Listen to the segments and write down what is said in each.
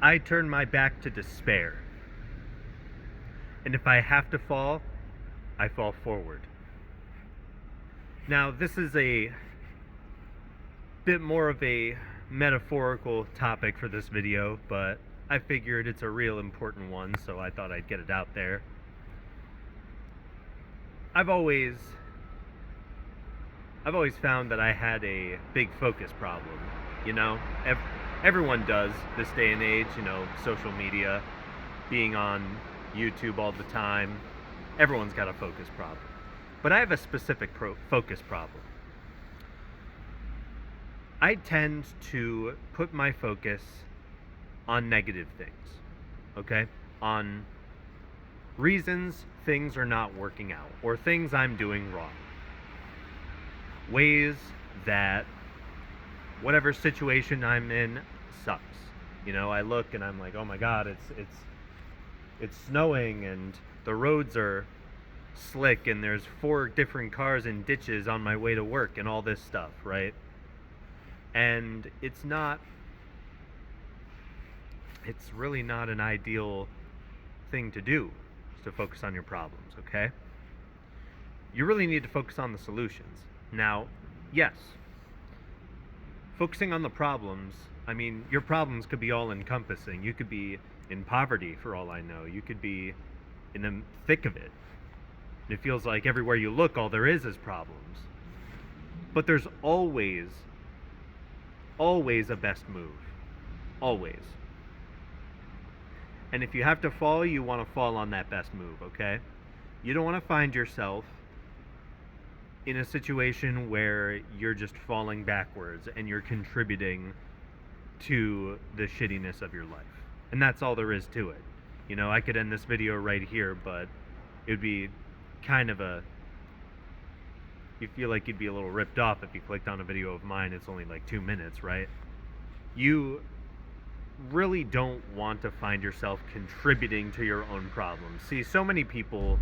I turn my back to despair. And if I have to fall, I fall forward. Now, this is a bit more of a metaphorical topic for this video, but I figured it's a real important one, so I thought I'd get it out there. I've always found that I had a big focus problem. You know, everyone does this day and age, social media, being on YouTube all the time. Everyone's got a focus problem. But I have a specific focus problem. I tend to put my focus on negative things, okay? On reasons things are not working out, or things I'm doing wrong. Ways that whatever situation I'm in sucks. I look and I'm like, oh my God, it's snowing and the roads are slick and there's 4 different cars in ditches on my way to work and all this stuff, right? And it's really not an ideal thing to do, is to focus on your problems, okay? You really need to focus on the solutions. Now, yes, focusing on the problems, your problems could be all encompassing. You could be in poverty for all I know. You could be in the thick of it. And it feels like everywhere you look, all there is problems. But there's always a best move. Always. And if you have to fall, you want to fall on that best move, okay? You don't want to find yourself in a situation where you're just falling backwards and you're contributing to the shittiness of your life. And that's all there is to it. I could end this video right here, but it would be kind of you feel like you'd be a little ripped off if you clicked on a video of mine. It's only like 2 minutes, right? You really don't want to find yourself contributing to your own problems. See, so many people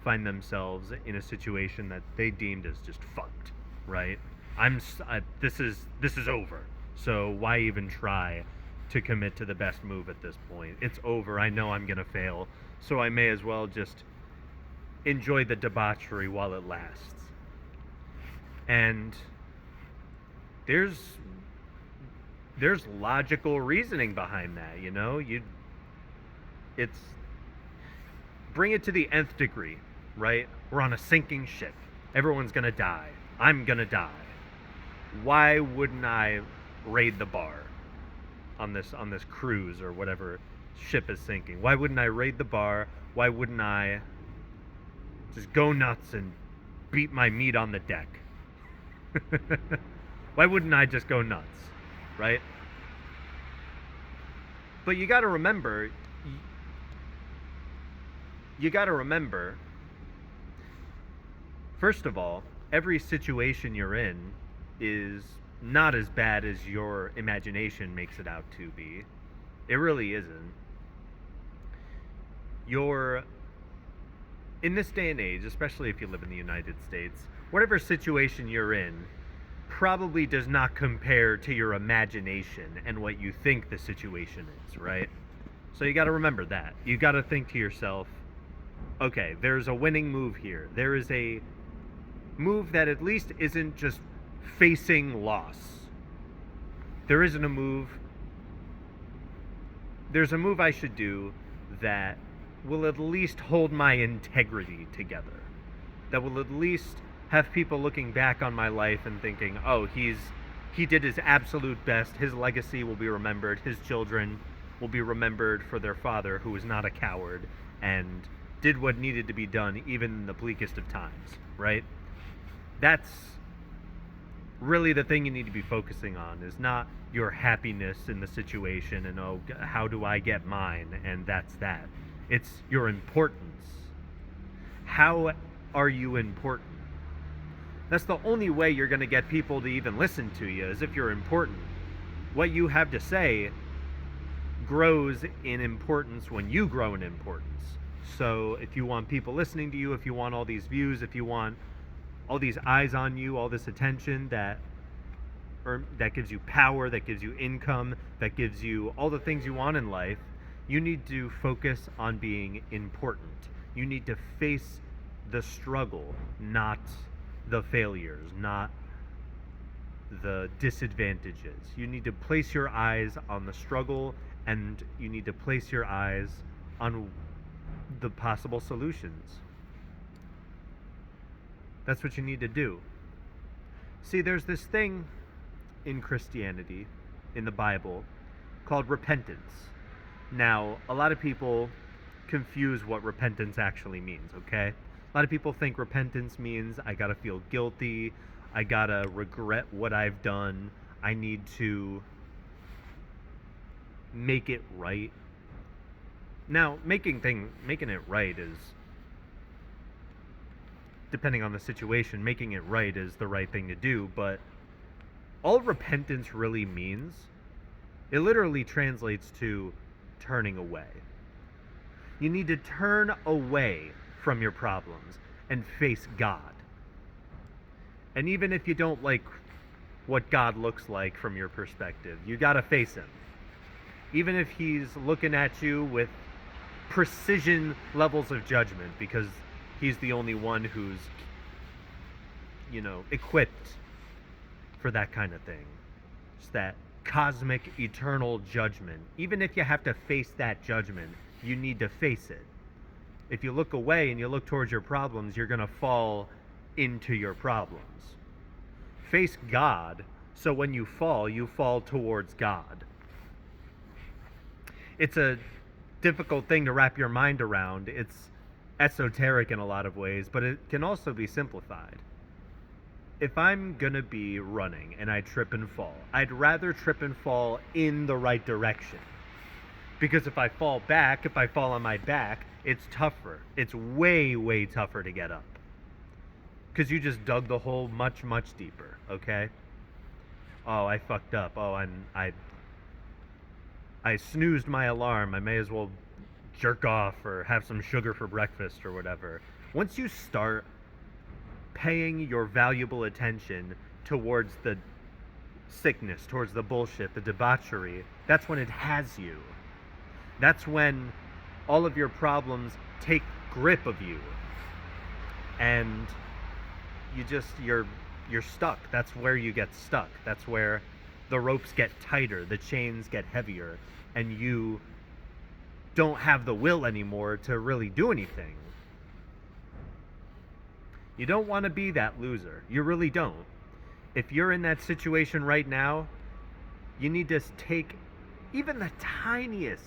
find themselves in a situation that they deemed as just fucked, right? This is over. So why even try to commit to the best move at this point? It's over. I know I'm gonna fail, so I may as well just enjoy the debauchery while it lasts. And there's logical reasoning behind that, it's bring it to the nth degree, right? We're on a sinking ship. Everyone's gonna die. I'm gonna die. Why wouldn't I raid the bar on this cruise or whatever ship is sinking? Why wouldn't I raid the bar? Why wouldn't I just go nuts and beat my meat on the deck? Why wouldn't I just go nuts, right? But you got to remember, first of all, every situation you're in is not as bad as your imagination makes it out to be. It really isn't. In this day and age, especially if you live in the United States, whatever situation you're in probably does not compare to your imagination and what you think the situation is, right? So you got to remember that. You got to think to yourself, okay, there's a winning move here. There is a move that at least isn't just facing loss. There's a move I should do that will at least hold my integrity together. That will at least have people looking back on my life and thinking, oh, he did his absolute best. His legacy will be remembered. His children will be remembered for their father, who was not a coward and did what needed to be done even in the bleakest of times, right? That's really the thing you need to be focusing on, is not your happiness in the situation and, oh, how do I get mine? And that's that. It's your importance. How are you important? That's the only way you're going to get people to even listen to you, is if you're important. What you have to say grows in importance when you grow in importance. So if you want people listening to you, if you want all these views, if you want all these eyes on you, all this attention, that that gives you power, that gives you income, that gives you all the things you want in life, you need to focus on being important. You need to face the struggle, not the failures, not the disadvantages. You need to place your eyes on the struggle, and you need to place your eyes on the possible solutions. That's what you need to do. See, there's this thing in Christianity, in the Bible, called repentance. Now, a lot of people confuse what repentance actually means, okay? A lot of people think repentance means I gotta feel guilty, I gotta regret what I've done, I need to make it right. Now, making it right is, depending on the situation, making it right is the right thing to do, but all repentance really means, it literally translates to turning away. You need to turn away from your problems and face God. And even if you don't like what God looks like from your perspective, you gotta face him. Even if he's looking at you with precision levels of judgment, because he's the only one who's, equipped for that kind of thing. It's that cosmic, eternal judgment. Even if you have to face that judgment, you need to face it. If you look away and you look towards your problems, you're going to fall into your problems. Face God, so when you fall towards God. It's a difficult thing to wrap your mind around. It's esoteric in a lot of ways, but it can also be simplified. If I'm gonna be running and I trip and fall, I'd rather trip and fall in the right direction. Because if I fall on my back, it's tougher. It's way, way tougher to get up. Because you just dug the hole much, much deeper, okay? Oh, I fucked up. Oh, I snoozed my alarm. I may as well jerk off or have some sugar for breakfast or whatever. Once you start paying your valuable attention towards the sickness, towards the bullshit, the debauchery, that's when it has you. That's when all of your problems take grip of you. And you're stuck. That's where you get stuck. That's where the ropes get tighter, the chains get heavier, and you don't have the will anymore to really do anything. You don't want to be that loser. You really don't. If you're in that situation right now, you need to take even the tiniest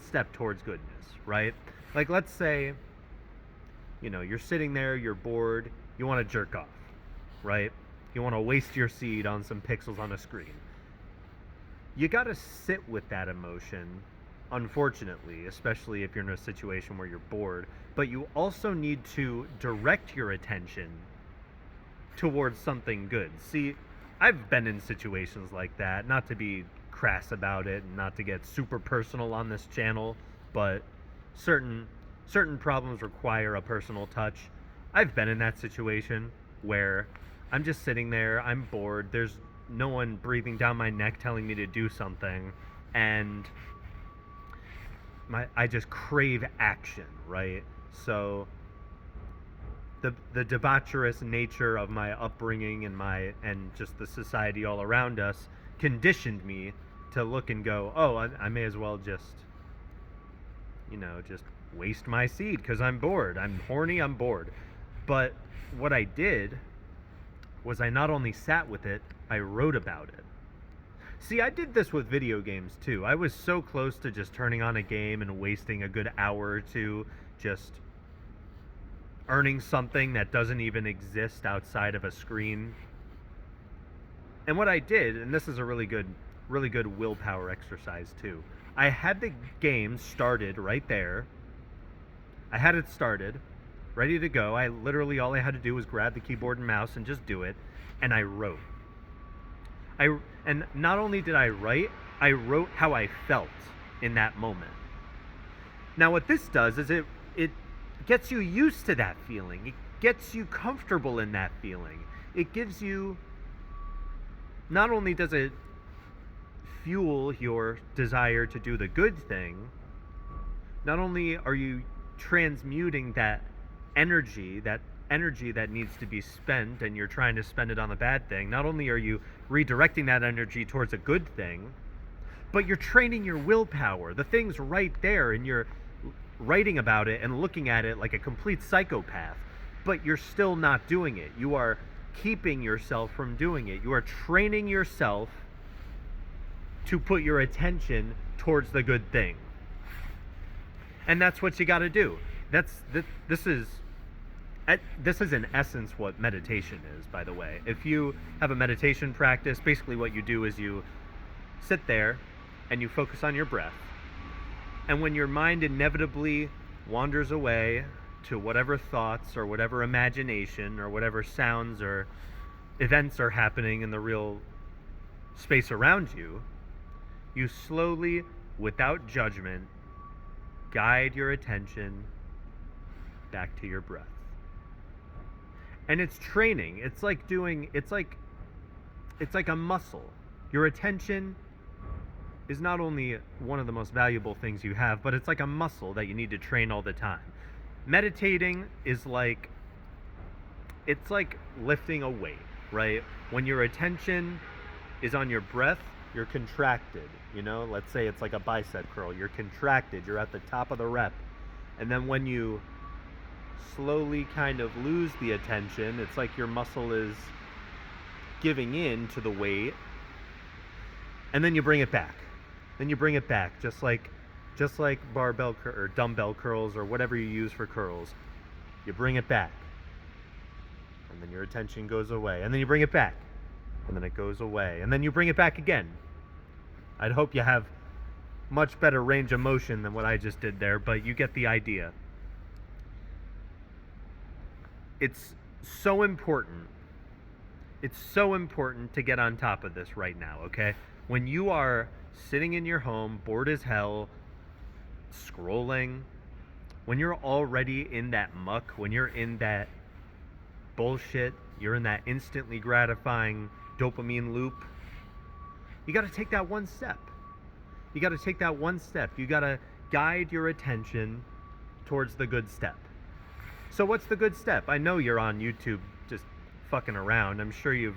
step towards goodness, right? Like, let's say, you're sitting there, you're bored, you want to jerk off, right? You want to waste your seed on some pixels on a screen. You got to sit with that emotion, unfortunately, especially if you're in a situation where you're bored, but you also need to direct your attention towards something good. See, I've been in situations like that, not to be crass about it and not to get super personal on this channel, but certain problems require a personal touch. I've been in that situation where I'm just sitting there, I'm bored, there's no one breathing down my neck telling me to do something, and I just crave action, right? So the debaucherous nature of my upbringing and just the society all around us conditioned me to look and go, oh, I may as well just waste my seed because I'm bored. I'm horny, I'm bored. But what I did was I not only sat with it, I wrote about it. See, I did this with video games too. I was so close to just turning on a game and wasting a good hour or two just earning something that doesn't even exist outside of a screen. And what I did, and this is a really good willpower exercise too. I had the game started right there. I had it started, ready to go. All I had to do was grab the keyboard and mouse and just do it, and I wrote. And not only did I wrote how I felt in that moment. Now what this does is it gets you used to that feeling. It gets you comfortable in that feeling. It gives you not only does it fuel your desire to do the good thing, not only are you transmuting that energy, that needs to be spent, and you're trying to spend it on the bad thing, not only are you redirecting that energy towards a good thing, but you're training your willpower. The thing's right there, and you're writing about it and looking at it like a complete psychopath, but you're still not doing it. You are keeping yourself from doing it. You are training yourself to put your attention towards the good thing. And that's what you got to do. This is in essence what meditation is, by the way. If you have a meditation practice, basically what you do is you sit there and you focus on your breath. And when your mind inevitably wanders away to whatever thoughts or whatever imagination or whatever sounds or events are happening in the real space around you, you slowly, without judgment, guide your attention back to your breath. And it's training. It's like a muscle. Your attention is not only one of the most valuable things you have, but it's like a muscle that you need to train all the time. Meditating is it's like lifting a weight, right? When your attention is on your breath, you're contracted, let's say it's like a bicep curl. You're contracted, you're at the top of the rep. And then when you slowly kind of lose the attention, it's like your muscle is giving in to the weight, and then you bring it back. Then you bring it back, just like barbell or dumbbell curls or whatever you use for curls. You bring it back, and then your attention goes away, and then you bring it back, and then it goes away, and then you bring it back again. I'd hope you have much better range of motion than what I just did there, but you get the idea. It's so important. It's so important to get on top of this right now, okay? When you are sitting in your home, bored as hell, scrolling, when you're already in that muck, when you're in that bullshit, you're in that instantly gratifying dopamine loop, you got to take that one step. You got to take that one step. You got to guide your attention towards the good step. So what's the good step? I know you're on YouTube just fucking around. I'm sure you've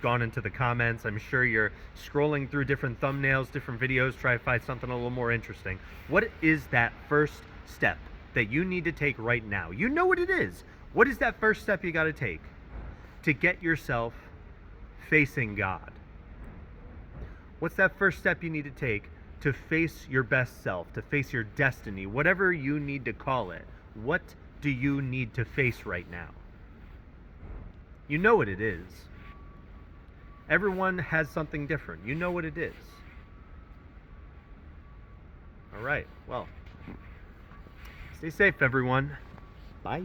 gone into the comments. I'm sure you're scrolling through different thumbnails, different videos, try to find something a little more interesting. What is that first step that you need to take right now? You know what it is. What is that first step you got to take to get yourself facing God? What's that first step you need to take to face your best self, to face your destiny, whatever you need to call it? What do you need to face right now? You know what it is. Everyone has something different. You know what it is. All right. Well, stay safe, everyone. Bye.